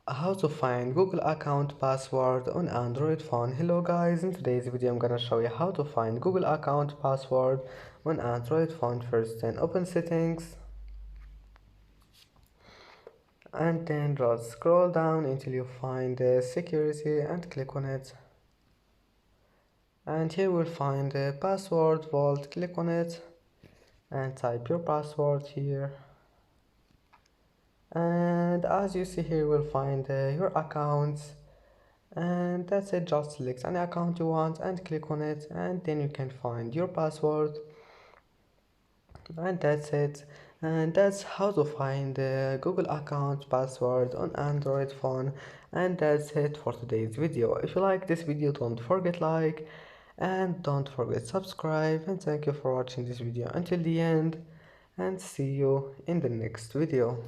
How to find Google account password on Android phone. Hello guys, in today's video I'm gonna show you how to find Google account password on Android phone. First, then open settings and then just scroll down until you find security and click on it. And here we'll find the password vault. Click on it and type your password here. And as you see here, we'll find your accounts, and that's it. Just select any account you want and click on it, and then you can find your password, and that's it. And that's how to find the Google account password on Android phone. And that's it for today's video. If you like this video, don't forget like and don't forget subscribe, and thank you for watching this video until the end, and see you in the next video.